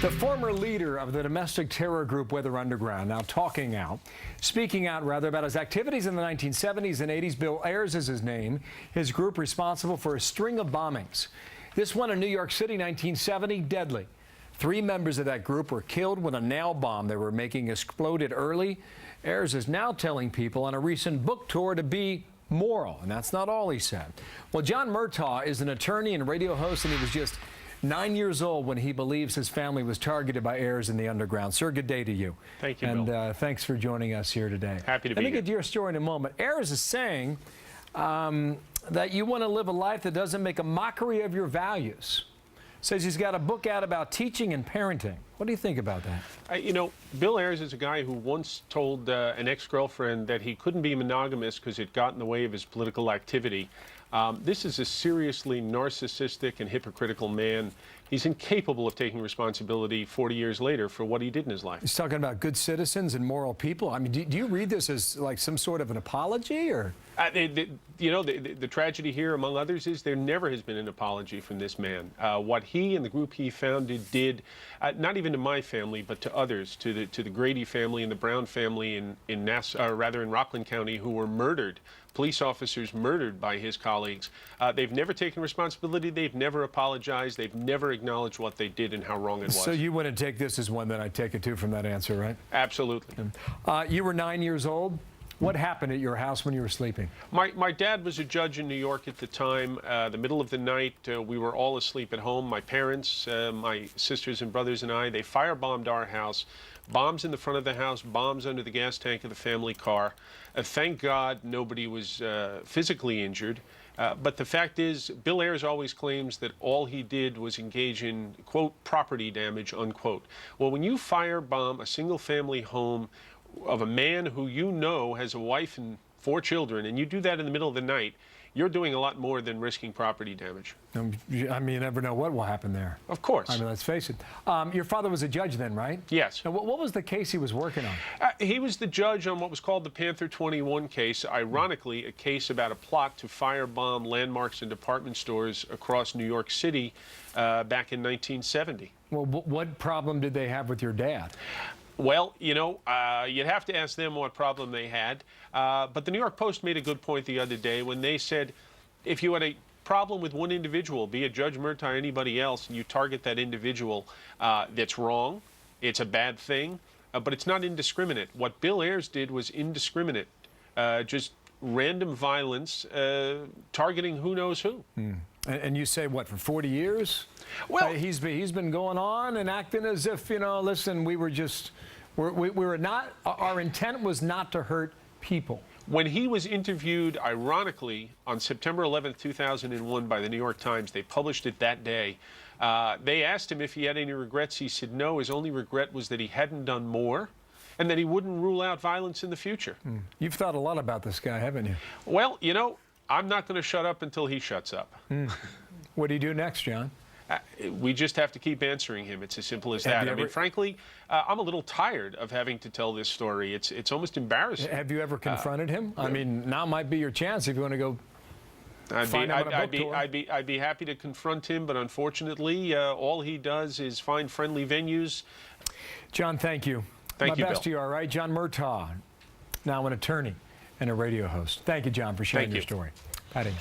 The former leader of the domestic terror group Weather Underground now speaking out about his activities in the 1970s and 80s. Bill Ayers is his name. His group responsible for a string of bombings. This one in New York City, 1970, deadly. 3 members of that group were killed when a nail bomb they were making exploded early. Ayers is now telling people on a recent book tour to be moral, and that's not all he said. Well, John Murtaugh is an attorney and radio host, and he was just 9 years old when he believes his family was targeted by Ayers in the underground. Sir, good day to you. Thank you, and, Bill. And thanks for joining us here today. Happy to be here. Let me get to your story in a moment. Ayers is saying that you want to live a life that doesn't make a mockery of your values. Says he's got a book out about teaching and parenting. What do you think about that? You know, Bill Ayers is a guy who once told an ex-girlfriend that he couldn't be monogamous because it got in the way of his political activity. This is a seriously narcissistic and hypocritical man. He's incapable of taking responsibility 40 years later for what he did in his life. He's talking about good citizens and moral people. I mean, do you read this as like some sort of an apology, or? You know, the tragedy here, among others, is there never has been an apology from this man. What he and the group he founded did, not even to my family, but to others, to the Grady family and the Brown family in Rockland County, who were murdered. Police officers murdered by his colleagues. They've never taken responsibility. They've never apologized. They've never acknowledged what they did and how wrong it was. So you wouldn't take this as one that I take it to from that answer, right? Absolutely. You were 9 years old. What happened at your house when you were sleeping? My dad was a judge in New York at the time. The middle of the night, we were all asleep at home. My parents, my sisters and brothers and I, they firebombed our house. Bombs in the front of the house, bombs under the gas tank of the family car. Thank God nobody was physically injured. But the fact is, Bill Ayers always claims that all he did was engage in, quote, property damage, unquote. Well, when you firebomb a single-family home of a man who you know has a wife and 4 children, and you do that in the middle of the night, you're doing a lot more than risking property damage. I mean, you never know what will happen there. Of course. I mean, let's face it. Your father was a judge then, right? Yes. Now, what was the case he was working on? He was the judge on what was called the Panther 21 case, ironically, a case about a plot to firebomb landmarks and department stores across New York City back in 1970. Well, what problem did they have with your dad? Well, you know, you'd have to ask them what problem they had. But the New York Post made a good point the other day when they said if you had a problem with one individual, be it Judge Murtaugh or anybody else, and you target that individual, that's wrong. It's a bad thing, but it's not indiscriminate. What Bill Ayers did was indiscriminate, just random violence, targeting who knows who. And you say, what, for 40 years? Well, he's been going on and acting as if, you know, listen, we were not, our intent was not to hurt people. When he was interviewed, ironically, on September 11th, 2001 by the New York Times, they published it that day. They asked him if he had any regrets. He said no, his only regret was that he hadn't done more and that he wouldn't rule out violence in the future. You've thought a lot about this guy, haven't you? Well, you know, I'm not going to shut up until he shuts up. What do you do next, John? We just have to keep answering him. It's as simple as that. I mean, frankly, I'm a little tired of having to tell this story. It's almost embarrassing. Have you ever confronted him? I mean, now might be your chance if you want to go. I'd be happy to confront him, but unfortunately, all he does is find friendly venues. John, thank you. Thank you, My best Bill. to you, all right? John Murtaugh, now an attorney and a radio host. Thank you, John, for sharing your story. Patty.